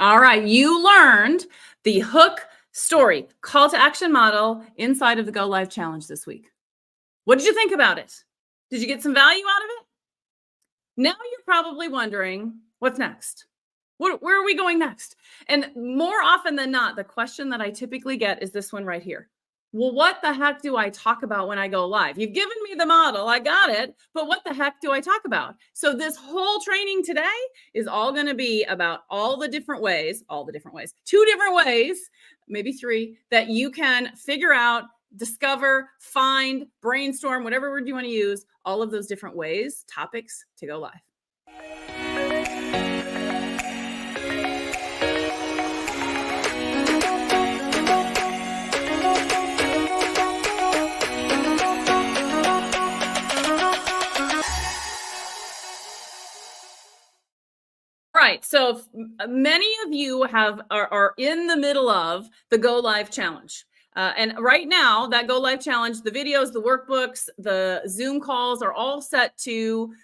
All right, you learned the hook story call to action model inside of the Go Live Challenge this week. What did you think about it? Did you get some value out of it? Now you're probably wondering, what's next? Where are we going next? And more often than not, the question that I typically get is this one right here. Well, what the heck do I talk about when I go live? You've given me the model, I got it, but what the heck do I talk about? So this whole training today is all going to be about all the different ways, two different ways, maybe three, that you can figure out, discover, find, brainstorm, whatever word you want to use, all of those different ways, topics to go live. Right. So many of you are in the middle of the Go Live Challenge. And right now, that Go Live Challenge, the videos, the workbooks, the Zoom calls are all set to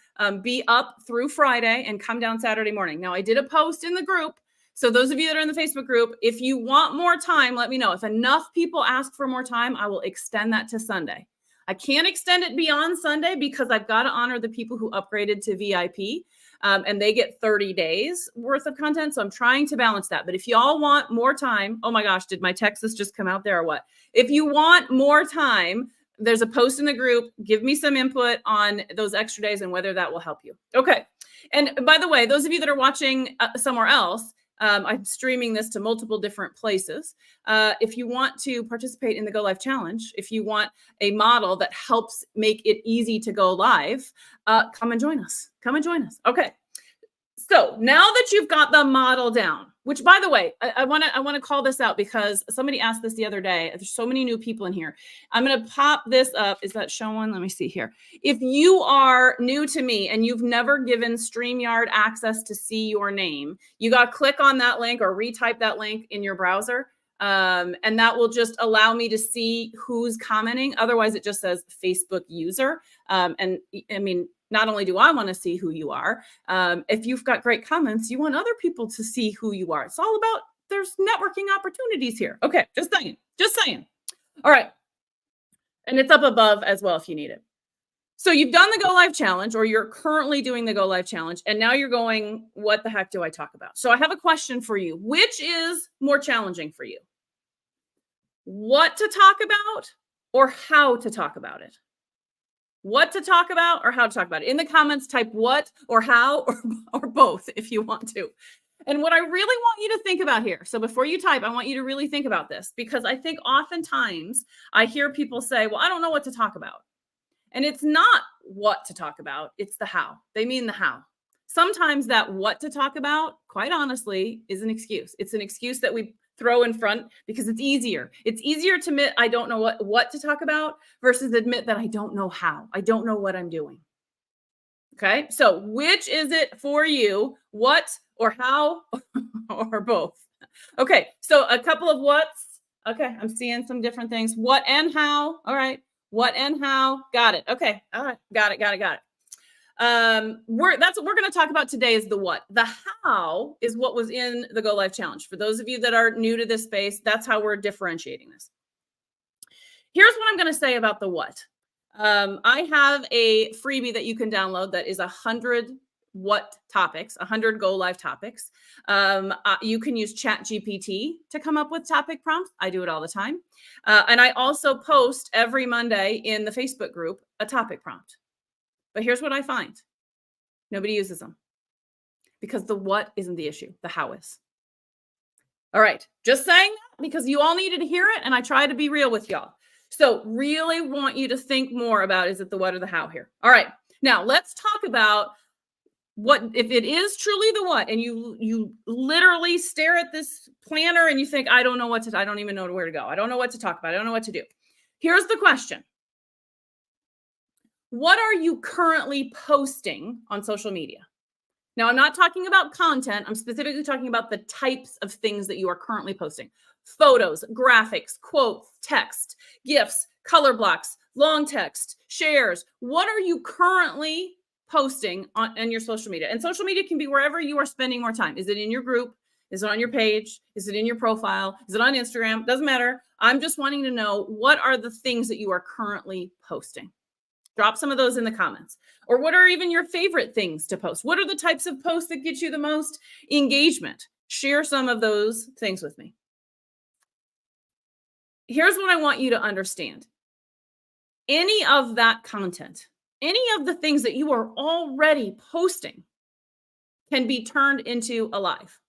be up through Friday and come down Saturday morning. Now, I did a post in the group. So those of you that are in the Facebook group, if you want more time, let me know. If enough people ask for more time, I will extend that to Sunday. I can't extend it beyond Sunday because I've got to honor the people who upgraded to VIP. And they get 30 days worth of content. So I'm trying to balance that. But if y'all want more time, oh my gosh, did my Texas just come out there or what? If you want more time, there's a post in the group. Give me some input on those extra days and whether that will help you. Okay. And by the way, those of you that are watching somewhere else, I'm streaming this to multiple different places. If you want to participate in the Go Live Challenge, if you want a model that helps make it easy to go live, come and join us. Come and join us. Okay. So now that you've got the model down, which by the way, I want to call this out because somebody asked this the other day. There's so many new people in here. I'm going to pop this up. Is that showing? Let me see here. If you are new to me and you've never given StreamYard access to see your name, you got to click on that link or retype that link in your browser. And that will just allow me to see who's commenting. Otherwise, it just says Facebook user. And I mean, not only do I want to see who you are, if you've got great comments, you want other people to see who you are. It's all about, there's networking opportunities here. Okay, just saying. All right. And it's up above as well if you need it. So you've done the Go Live Challenge, or you're currently doing the Go Live Challenge, and now you're going, what the heck do I talk about? So I have a question for you. Which is more challenging for you? What to talk about or how to talk about it? What to talk about or how to talk about it. In the comments, type what or how or both if you want to. And what I really want you to think about here, so before you type, I want you to really think about this, because I think oftentimes I hear people say, well, I don't know what to talk about. And it's not what to talk about, it's the how. They mean the how. Sometimes that what to talk about, quite honestly, is an excuse. It's an excuse that we throw in front because it's easier. It's easier to admit I don't know what to talk about versus admit that I don't know how. I don't know what I'm doing. Okay, so which is it for you? What or how or both? Okay, so a couple of what's. Okay, I'm seeing some different things. What and how. All right, what and how. Got it. Okay, all right, got it. That's what we're going to talk about today is the what. The how is what was in the Go Live Challenge. For those of you that are new to this space, that's how we're differentiating this. Here's what I'm going to say about the what. I have a freebie that you can download that is 100 what topics, 100 Go Live topics. You can use ChatGPT to come up with topic prompts. I do it all the time. And I also post every Monday in the Facebook group a topic prompt. But here's what I find. Nobody uses them because the what isn't the issue. The how is. All right. Just saying that because you all needed to hear it. And I try to be real with y'all. So really want you to think more about, is it the what or the how here? All right. Now let's talk about what, if it is truly the what, and you literally stare at this planner and you think, I don't even know where to go. I don't know what to talk about. I don't know what to do. Here's the question. What are you currently posting on social media? Now, I'm not talking about content. I'm specifically talking about the types of things that you are currently posting. Photos, graphics, quotes, text, GIFs, color blocks, long text, shares. What are you currently posting on your social media? And social media can be wherever you are spending more time. Is it in your group? Is it on your page? Is it in your profile? Is it on Instagram? Doesn't matter. I'm just wanting to know, what are the things that you are currently posting? Drop some of those in the comments. Or what are even your favorite things to post? What are the types of posts that get you the most engagement? Share some of those things with me. Here's what I want you to understand. Any of that content, any of the things that you are already posting can be turned into a live.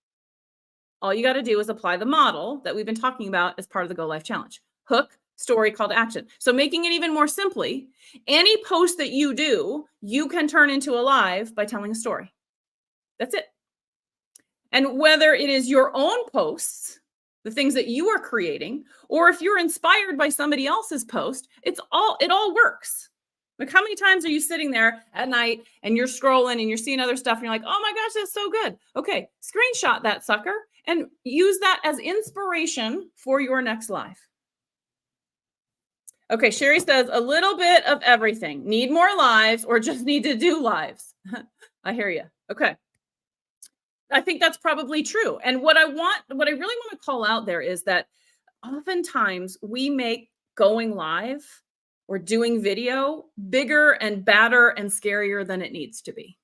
All you got to do is apply the model that we've been talking about as part of the Go Live Challenge. Hook, story, call to action. So making it even more simply, any post that you do, you can turn into a live by telling a story. That's it. And whether it is your own posts, the things that you are creating, or if you're inspired by somebody else's post, it all works. Like, how many times are you sitting there at night and you're scrolling and you're seeing other stuff and you're like, oh my gosh, that's so good. Okay, screenshot that sucker and use that as inspiration for your next live. Okay, Sherry says, a little bit of everything. Need more lives or just need to do lives? I hear you. Okay. I think that's probably true. And what I really want to call out there is that oftentimes we make going live or doing video bigger and badder and scarier than it needs to be.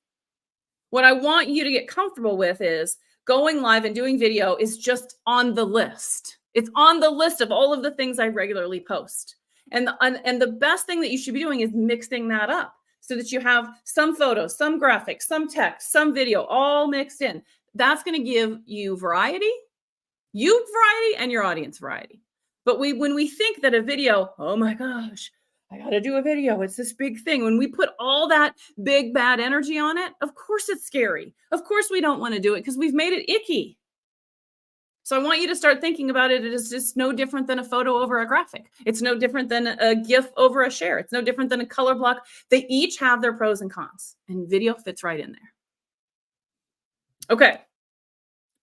What I want you to get comfortable with is going live and doing video is just on the list. It's on the list of all of the things I regularly post. And the best thing that you should be doing is mixing that up so that you have some photos, some graphics, some text, some video, all mixed in. That's going to give you variety, and your audience variety. But when we think that a video, oh my gosh, I got to do a video, it's this big thing. When we put all that big bad energy on it, of course it's scary. Of course we don't want to do it because we've made it icky. So I want you to start thinking about it. It is just no different than a photo over a graphic. It's no different than a GIF over a share. It's no different than a color block. They each have their pros and cons, and video fits right in there. Okay.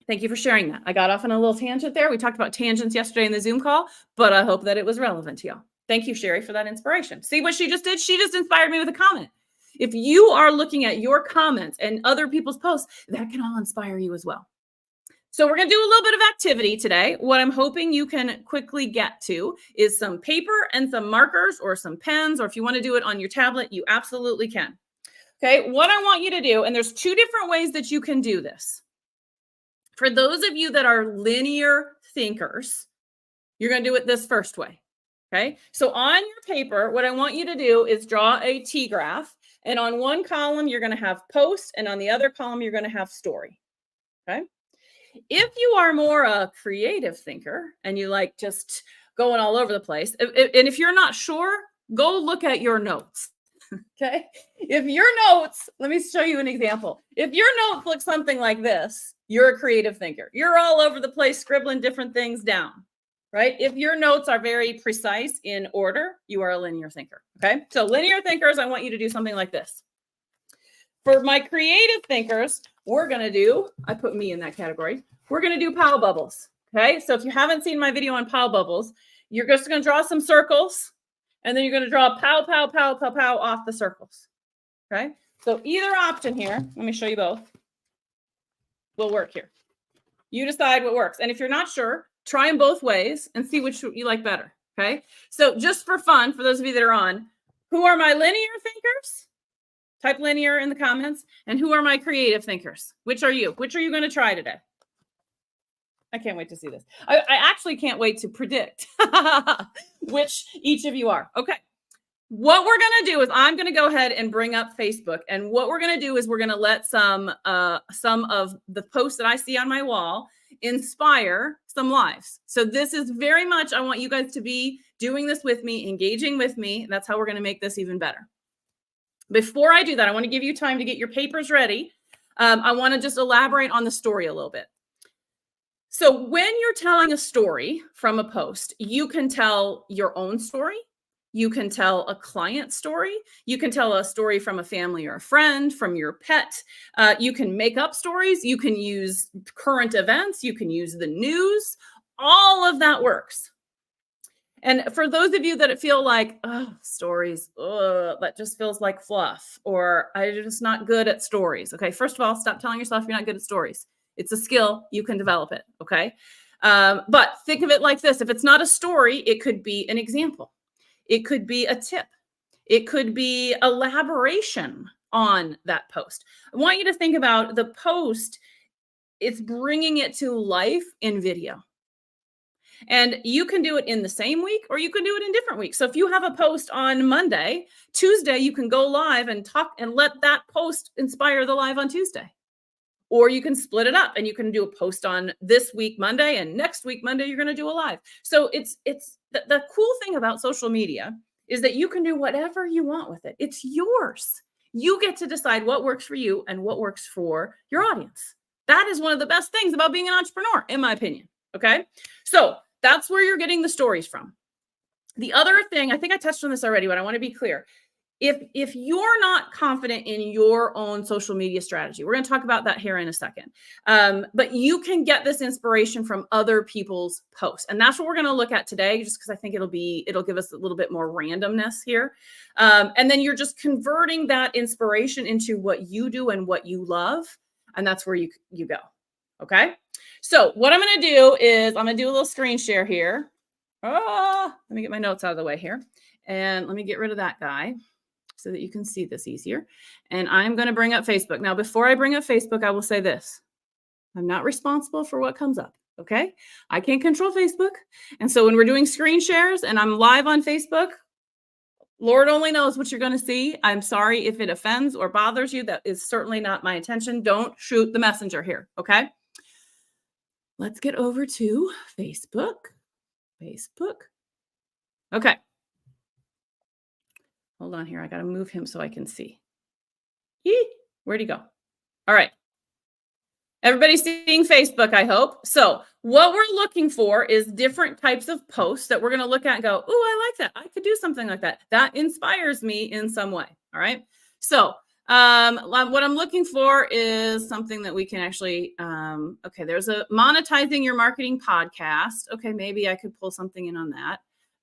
Thank you for sharing that. I got off on a little tangent there. We talked about tangents yesterday in the Zoom call, but I hope that it was relevant to y'all. Thank you, Sherry, for that inspiration. See what she just did? She just inspired me with a comment. If you are looking at your comments and other people's posts, that can all inspire you as well. So we're going to do a little bit of activity today. What I'm hoping you can quickly get to is some paper and some markers or some pens, or if you want to do it on your tablet, you absolutely can. Okay, what I want you to do, and there's two different ways that you can do this. For those of you that are linear thinkers, you're going to do it this first way. Okay, so on your paper, what I want you to do is draw a T-graph, and on one column, you're going to have post, and on the other column, you're going to have story. Okay. If you are more a creative thinker and you like just going all over the place, and if you're not sure, go look at your notes. Okay. If your notes, let me show you an example. If your notes look something like this, you're a creative thinker. You're all over the place, scribbling different things down, right? If your notes are very precise in order, you are a linear thinker. Okay. So linear thinkers, I want you to do something like this. For my creative thinkers, we're going to do, I put me in that category. We're going to do pow bubbles. Okay. So if you haven't seen my video on pow bubbles, you're just going to draw some circles and then you're going to draw pow, pow, pow, pow, pow off the circles. Okay. So either option here, let me show you both, will work here. You decide what works. And if you're not sure, try them both ways and see which you like better. Okay. So just for fun, for those of you that are on, who are my linear thinkers? Type linear in the comments. And who are my creative thinkers? Which are you? Which are you going to try today? I can't wait to see this. I actually can't wait to predict which each of you are. Okay. What we're going to do is I'm going to go ahead and bring up Facebook. And what we're going to do is we're going to let some of the posts that I see on my wall inspire some lives. So this is very much, I want you guys to be doing this with me, engaging with me. That's how we're going to make this even better. Before I do that, I want to give you time to get your papers ready. I want to just elaborate on the story a little bit. So when you're telling a story from a post, you can tell your own story. You can tell a client story. You can tell a story from a family or a friend, from your pet. You can make up stories. You can use current events. You can use the news. All of that works. And for those of you that feel like, oh, stories, that just feels like fluff, or I'm just not good at stories. Okay, first of all, stop telling yourself you're not good at stories. It's a skill. You can develop it. Okay. But think of it like this. If it's not a story, it could be an example. It could be a tip. It could be elaboration on that post. I want you to think about the post. It's bringing it to life in video. And you can do it in the same week or you can do it in different weeks. So if you have a post on Monday, Tuesday, you can go live and talk and let that post inspire the live on Tuesday. Or you can split it up and you can do a post on this week, Monday, and next week, Monday, you're going to do a live. So it's the cool thing about social media is that you can do whatever you want with it. It's yours. You get to decide what works for you and what works for your audience. That is one of the best things about being an entrepreneur, in my opinion. Okay. So that's where you're getting the stories from. The other thing, I think I touched on this already, but I want to be clear. If you're not confident in your own social media strategy, we're going to talk about that here in a second. But you can get this inspiration from other people's posts. And that's what we're going to look at today, just because I think it'll give us a little bit more randomness here. And then you're just converting that inspiration into what you do and what you love. And that's where you go. Okay. So what I'm going to do is I'm going to do a little screen share here. Let me get my notes out of the way here. And let me get rid of that guy so that you can see this easier. And I'm going to bring up Facebook. Now, before I bring up Facebook, I will say this. I'm not responsible for what comes up, okay? I can't control Facebook. And so when we're doing screen shares and I'm live on Facebook, Lord only knows what you're going to see. I'm sorry if it offends or bothers you. That is certainly not my intention. Don't shoot the messenger here, okay? Let's get over to Facebook. Okay. Hold on here. I got to move him so I can see. Where'd he go? All right. Everybody's seeing Facebook, I hope. So what we're looking for is different types of posts that we're going to look at and go, oh, I like that. I could do something like that. That inspires me in some way. All right. So what I'm looking for is something that we can actually, okay, there's a monetizing your marketing podcast. Okay, maybe I could pull something in on that.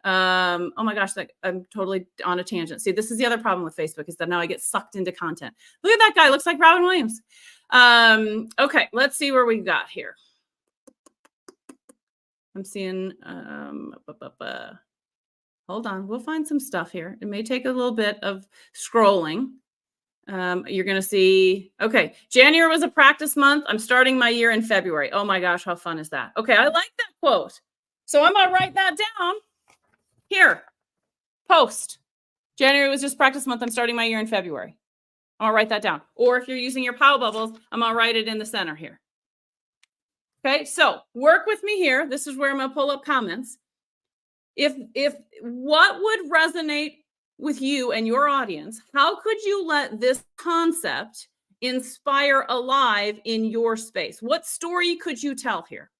Oh my gosh, I'm totally on a tangent. See, this is the other problem with Facebook is that now I get sucked into content. Look at that guy. Looks like Robin Williams. Okay, let's see where we got here. I'm seeing, hold on. We'll find some stuff here. It may take a little bit of scrolling. You're going to see, okay, January was a practice month. I'm starting my year in February. Oh my gosh, how fun is that? Okay, I like that quote. So I'm going to write that down. Here, post. January was just practice month. I'm starting my year in February. I'll write that down. Or if you're using your Pow Bubbles, I'm going to write it in the center here. Okay, so work with me here. This is where I'm going to pull up comments. If what would resonate with you and your audience, how could you let this concept inspire alive in your space? What story could you tell here?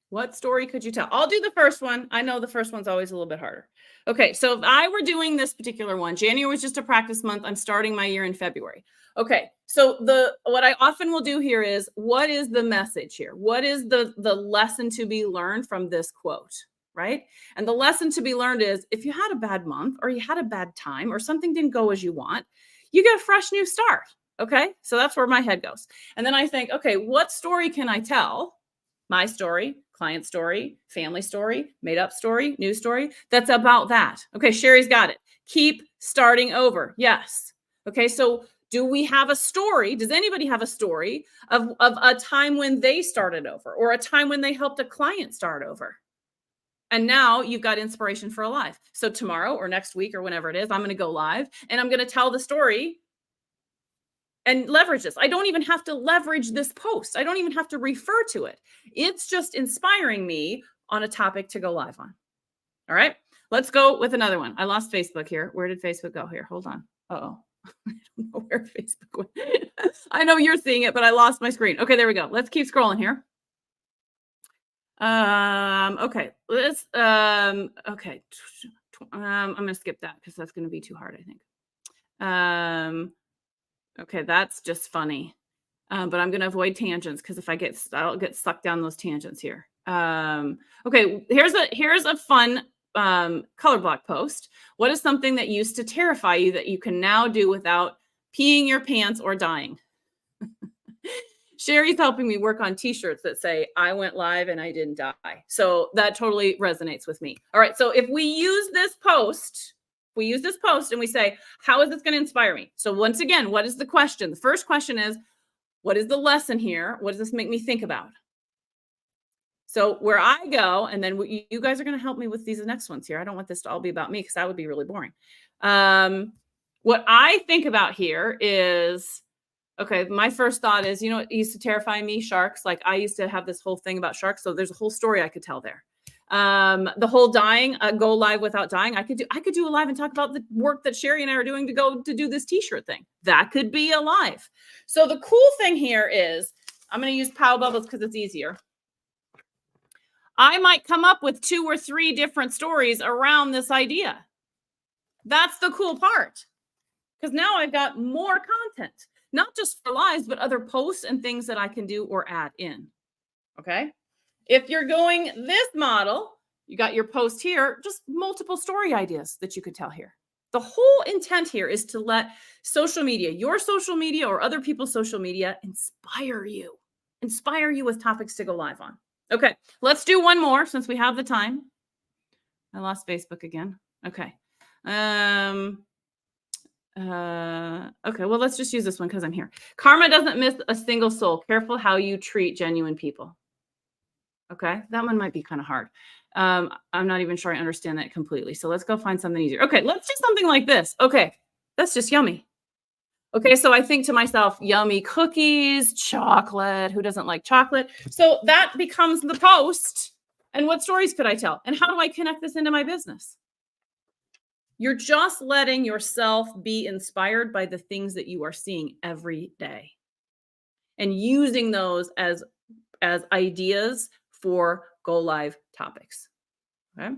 What story could you tell? I'll do the first one. I know the first one's always a little bit harder. Okay, so if I were doing this particular one, January was just a practice month. I'm starting my year in February. Okay, so what I often will do here is, what is the message here? What is the lesson to be learned from this quote, right? And the lesson to be learned is, if you had a bad month or you had a bad time or something didn't go as you want, you get a fresh new start, okay? So that's where my head goes. And then I think, okay, what story can I tell? My story, client story, family story, made up story, new story. That's about that. Okay, Sherry's got it. Keep starting over. Yes. Okay, so do we have a story? Does anybody have a story of a time when they started over or a time when they helped a client start over? And now you've got inspiration for a live. So tomorrow or next week or whenever it is, I'm going to go live and I'm going to tell the story and leverage this. I don't even have to leverage this post. I don't even have to refer to it. It's just inspiring me on a topic to go live on. All right, let's go with another one. I lost Facebook here. Where did Facebook go here? Hold on. Uh-oh. I don't know where Facebook went. I know you're seeing it, but I lost my screen. Okay, there we go. Let's keep scrolling here. Okay, let's, okay. I'm going to skip that because that's going to be too hard, I think. Okay, that's just funny. But I'm going to avoid tangents because I'll get sucked down those tangents here. Okay, here's a fun color block post. What is something that used to terrify you that you can now do without peeing your pants or dying? Sherry's helping me work on t-shirts that say, I went live and I didn't die. So that totally resonates with me. All right. So if we use this post, and we say, how is this going to inspire me? So once again, what is the question? The first question is, what is the lesson here? What does this make me think about? So where I go, and then you guys are going to help me with these next ones here. I don't want this to all be about me because that would be really boring. What I think about here is, okay, my first thought is, it used to terrify me, sharks. Like I used to have this whole thing about sharks. So there's a whole story I could tell there. The whole dying, go live without dying. I could do a live and talk about the work that Sherry and I are doing to go to do this t-shirt thing. That could be a live. So the cool thing here is I'm going to use Pow Bubbles because it's easier. I might come up with 2 or 3 different stories around this idea. That's the cool part. Because now I've got more content, not just for lives, but other posts and things that I can do or add in. Okay. If you're going this model, you got your post here, just multiple story ideas that you could tell here. The whole intent here is to let social media, your social media or other people's social media, inspire you with topics to go live on. Okay, let's do one more since we have the time. I lost Facebook again. Okay. Okay, well, let's just use this one because I'm here. Karma doesn't miss a single soul. Careful how you treat genuine people. Okay, that one might be kind of hard. I'm not even sure I understand that completely. So let's go find something easier. Okay, let's do something like this. Okay, that's just yummy. Okay, so I think to myself, yummy cookies, chocolate. Who doesn't like chocolate? So that becomes the post. And what stories could I tell? And how do I connect this into my business? You're just letting yourself be inspired by the things that you are seeing every day and using those as ideas for go live topics. Okay.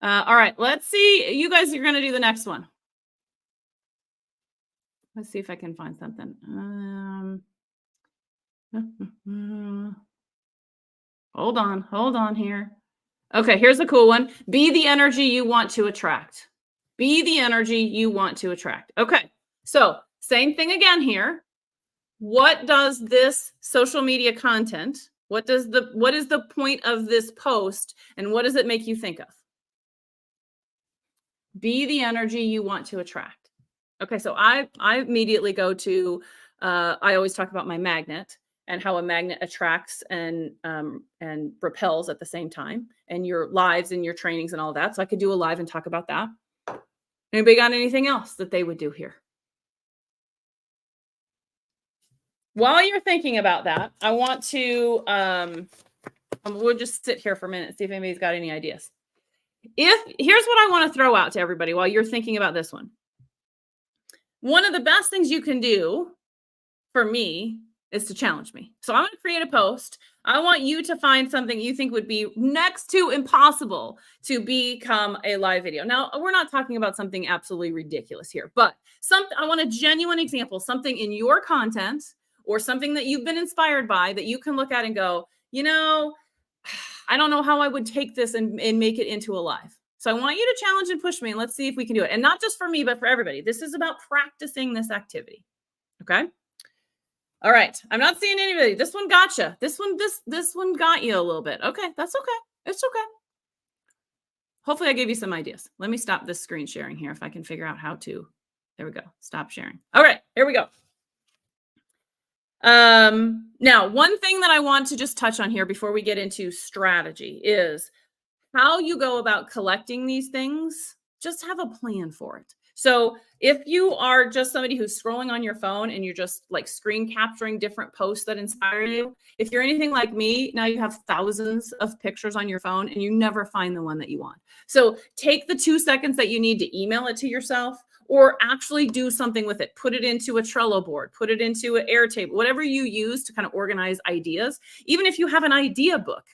All right. Let's see. You guys are going to do the next one. Let's see if I can find something. Hold on here. Okay, here's a cool one. Be the energy you want to attract. Be the energy you want to attract. Okay, so same thing again here. What does this social media content, what is the point of this post, and what does it make you think of? Be the energy you want to attract. Okay, so I immediately go to, I always talk about my magnet and how a magnet attracts and repels at the same time, and your lives and your trainings and all that. So I could do a live and talk about that. Anybody got anything else that they would do here? While you're thinking about that, I want to, we'll just sit here for a minute and see if anybody's got any ideas. Here's what I want to throw out to everybody while you're thinking about this one. One of the best things you can do for me is to challenge me. So I'm going to create a post. I want you to find something you think would be next to impossible to become a live video. Now, we're not talking about something absolutely ridiculous here, but I want a genuine example, something in your content or something that you've been inspired by that you can look at and go, I don't know how I would take this and make it into a live. So I want you to challenge and push me, and let's see if we can do it. And not just for me, but for everybody. This is about practicing this activity. Okay. All right. I'm not seeing anybody. This one got you. This one got you a little bit. Okay. That's okay. It's okay. Hopefully I gave you some ideas. Let me stop this screen sharing here if I can figure out how to. There we go. Stop sharing. All right. Here we go. Now, one thing that I want to just touch on here before we get into strategy is how you go about collecting these things. Just have a plan for it. So if you are just somebody who's scrolling on your phone and you're just like screen capturing different posts that inspire you, if you're anything like me, now you have thousands of pictures on your phone and you never find the one that you want. So take the 2 seconds that you need to email it to yourself or actually do something with it. Put it into a Trello board, put it into an Airtable, whatever you use to kind of organize ideas. Even if you have an idea book,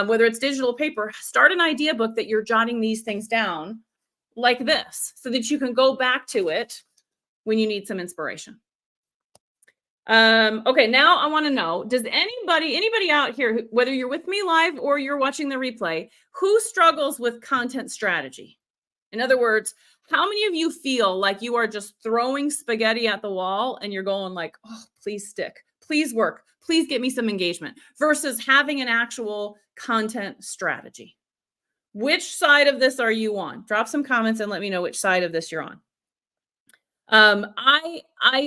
whether it's digital paper, start an idea book that you're jotting these things down like this so that you can go back to it when you need some inspiration. Okay, now I want to know, does anybody out here, whether you're with me live or you're watching the replay, who struggles with content strategy? In other words, how many of you feel like you are just throwing spaghetti at the wall and you're going like, oh, please stick, Please work. Please get me some engagement versus having an actual content strategy. Which side of this are you on? Drop some comments and let me know which side of this you're on.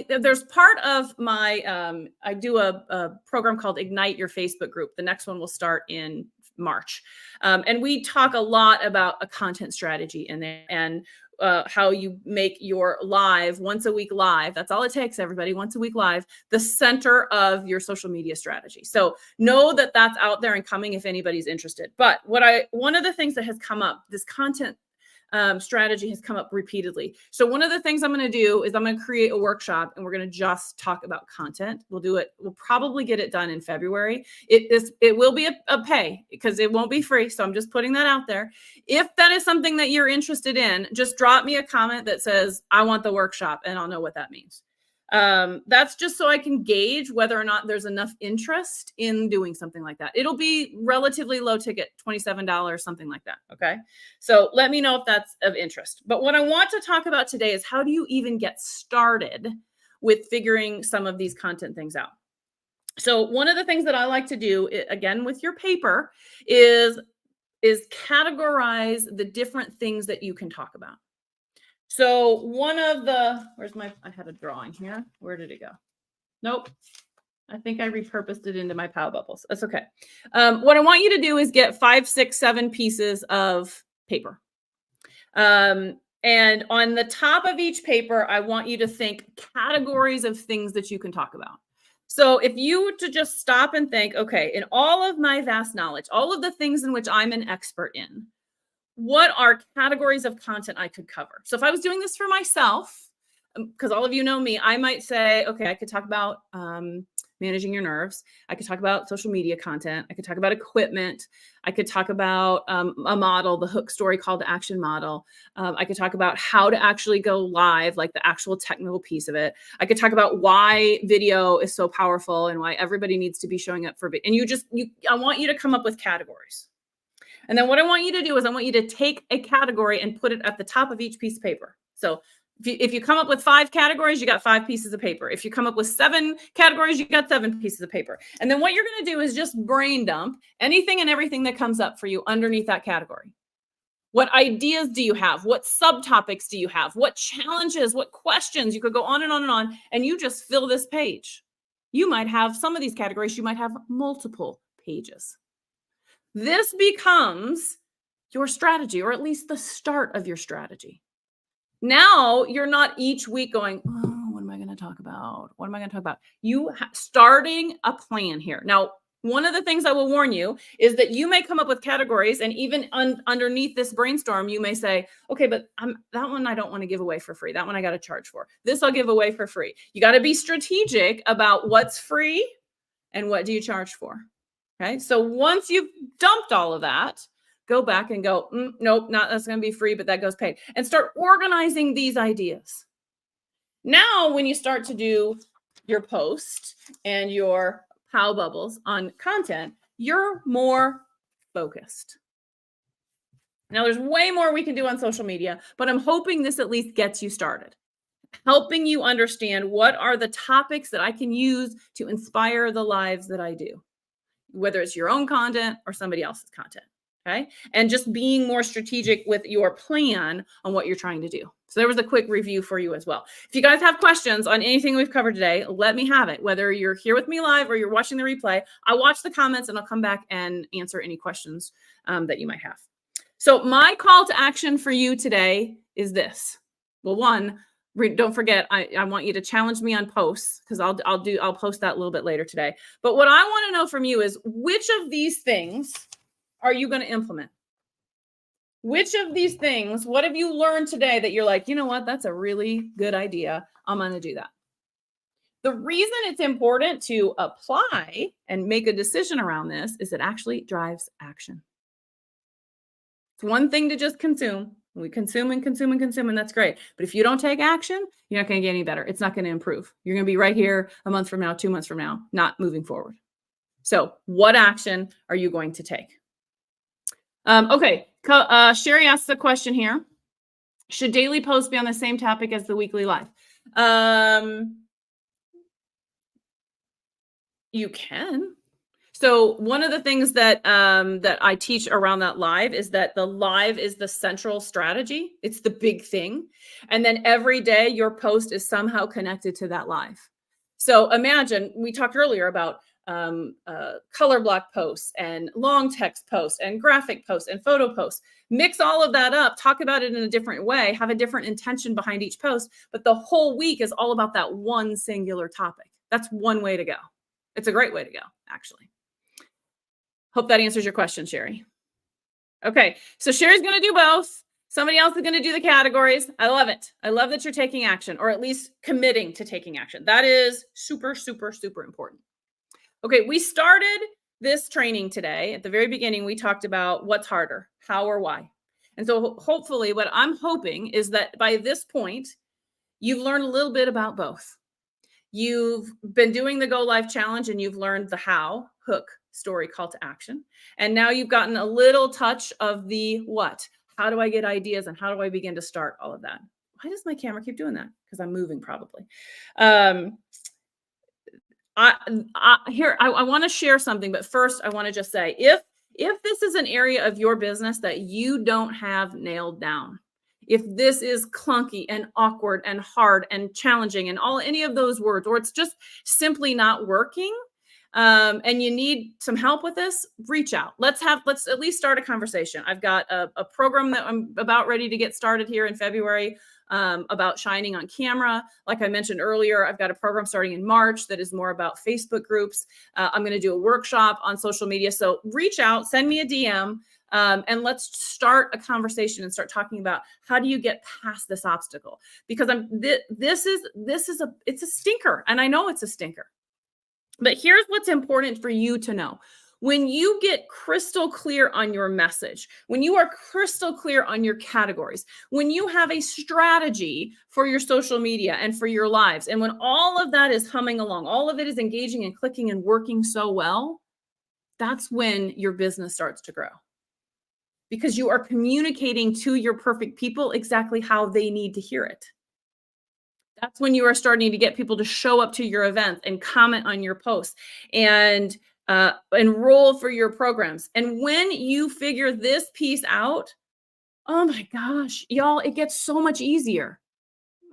There's part of my, I do a program called Ignite Your Facebook group. The next one will start in March. And we talk a lot about a content strategy in there and how you make your live once a week live. That's all it takes, everybody. Once a week live, the center of your social media strategy. So know that that's out there and coming if anybody's interested. But one of the things that has come up, this content strategy has come up repeatedly. So one of the things I'm going to do is I'm going to create a workshop and we're going to just talk about content. We'll do it. We'll probably get it done in February. It will be a pay because it won't be free. So I'm just putting that out there. If that is something that you're interested in, just drop me a comment that says, I want the workshop, and I'll know what that means. That's just so I can gauge whether or not there's enough interest in doing something like that. It'll be relatively low ticket, $27, something like that. Okay. So let me know if that's of interest. But what I want to talk about today is how do you even get started with figuring some of these content things out? So one of the things that I like to do, again, with your paper is categorize the different things that you can talk about. So one of the, I had a drawing here. Where did it go? Nope. I think I repurposed it into my Pow Bubbles. That's okay. What I want you to do is get 5, 6, 7 pieces of paper. And on the top of each paper, I want you to think categories of things that you can talk about. So if you were to just stop and think, okay, in all of my vast knowledge, all of the things in which I'm an expert in, what are categories of content I could cover? So if I was doing this for myself, because all of you know me, I might say, okay, I could talk about managing your nerves. I could talk about social media content. I could talk about equipment. I could talk about a model, the hook story call to action model. I could talk about how to actually go live, like the actual technical piece of it. I could talk about why video is so powerful and why everybody needs to be showing up for it. And I want you to come up with categories. And then what I want you to do is I want you to take a category and put it at the top of each piece of paper. So if you come up with 5 categories, you got 5 pieces of paper. If you come up with 7 categories, you got 7 pieces of paper. And then what you're going to do is just brain dump anything and everything that comes up for you underneath that category. What ideas do you have? What subtopics do you have? What challenges, what questions? You could go on and on and on, and you just fill this page. You might have some of these categories, you might have multiple pages. This becomes your strategy, or at least the start of your strategy. Now you're not each week going, oh, what am I going to talk about? What am I going to talk about? Starting a plan here. Now, one of the things I will warn you is that you may come up with categories, and even underneath this brainstorm, you may say, okay, but that one I don't want to give away for free. That one I got to charge for. This I'll give away for free. You got to be strategic about what's free and what do you charge for. Okay, so once you've dumped all of that, go back and go, nope, that's going to be free, but that goes paid. And start organizing these ideas. Now, when you start to do your post and your Pow Bubbles on content, you're more focused. Now, there's way more we can do on social media, but I'm hoping this at least gets you started. Helping you understand what are the topics that I can use to inspire the lives that I do, whether it's your own content or somebody else's content. Okay. And just being more strategic with your plan on what you're trying to do. So there was a quick review for you as well. If you guys have questions on anything we've covered today, let me have it. Whether you're here with me live or you're watching the replay, I'll watch the comments and I'll come back and answer any questions that you might have. So my call to action for you today is this. Well, one, don't forget, I want you to challenge me on posts, because I'll post that a little bit later today. But what I want to know from you is, which of these things are you going to implement? Which of these things, what have you learned today that you're like, you know what, that's a really good idea. I'm going to do that. The reason it's important to apply and make a decision around this is it actually drives action. It's one thing to just consume. We consume and consume and consume, and that's great. But if you don't take action, you're not going to get any better. It's not going to improve. You're going to be right here a month from now, 2 months from now, not moving forward. So what action are you going to take? Okay. Sherry asks a question here. Should daily posts be on the same topic as the weekly live? You can. So one of the things that that I teach around that live is that the live is the central strategy. It's the big thing. And then every day your post is somehow connected to that live. So imagine we talked earlier about color block posts and long text posts and graphic posts and photo posts. Mix all of that up, talk about it in a different way, have a different intention behind each post, but the whole week is all about that one singular topic. That's one way to go. It's a great way to go, actually. Hope that answers your question, Sherry. Okay, so Sherry's going to do both. Somebody else is going to do the categories. I love it. I love that you're taking action, or at least committing to taking action. That is super, super, super important. Okay, we started this training today. At the very beginning, we talked about what's harder, how or why. And so hopefully what I'm hoping is that by this point, you've learned a little bit about both. You've been doing the Go Live Challenge and you've learned the how, hook, story, call to action. And now you've gotten a little touch of the what. How do I get ideas and how do I begin to start all of that? Why does my camera keep doing that? Because I'm moving probably. I want to share something, but first I want to just say, if this is an area of your business that you don't have nailed down, if this is clunky and awkward and hard and challenging and any of those words, or it's just simply not working, and you need some help with this, reach out. Let's at least start a conversation. I've got a program that I'm about ready to get started here in February about shining on camera. Like I mentioned earlier, I've got a program starting in March that is more about Facebook groups. I'm going to do a workshop on social media. So reach out, send me a DM. And let's start a conversation and start talking about how do you get past this obstacle? Because it's a stinker, and I know it's a stinker. But here's what's important for you to know. When you get crystal clear on your message, when you are crystal clear on your categories, when you have a strategy for your social media and for your lives, and when all of that is humming along, all of it is engaging and clicking and working so well, that's when your business starts to grow. Because you are communicating to your perfect people exactly how they need to hear it. That's when you are starting to get people to show up to your events and comment on your posts and enroll for your programs. And when you figure this piece out, oh my gosh, y'all, it gets so much easier.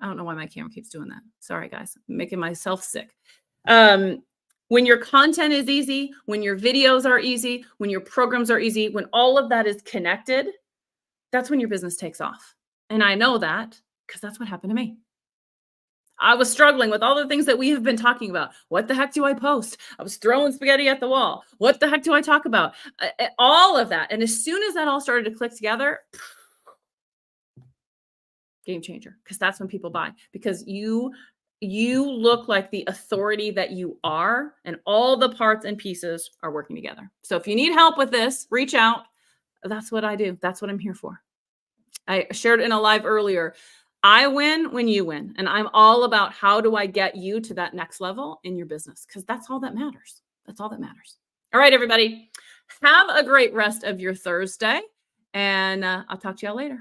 I don't know why my camera keeps doing that. Sorry, guys, I'm making myself sick. When your content is easy, when your videos are easy, when your programs are easy, when all of that is connected, that's when your business takes off. And I know that because that's what happened to me. I was struggling with all the things that we have been talking about. What the heck do I post? I was throwing spaghetti at the wall. What the heck do I talk about? All of that. And as soon as that all started to click together, game changer, because that's when people buy, because you look like the authority that you are, and all the parts and pieces are working together. So if you need help with this, reach out. That's what I do. That's what I'm here for. I shared in a live earlier. I win when you win. And I'm all about how do I get you to that next level in your business? Because that's all that matters. That's all that matters. All right, everybody. Have a great rest of your Thursday. And I'll talk to y'all later.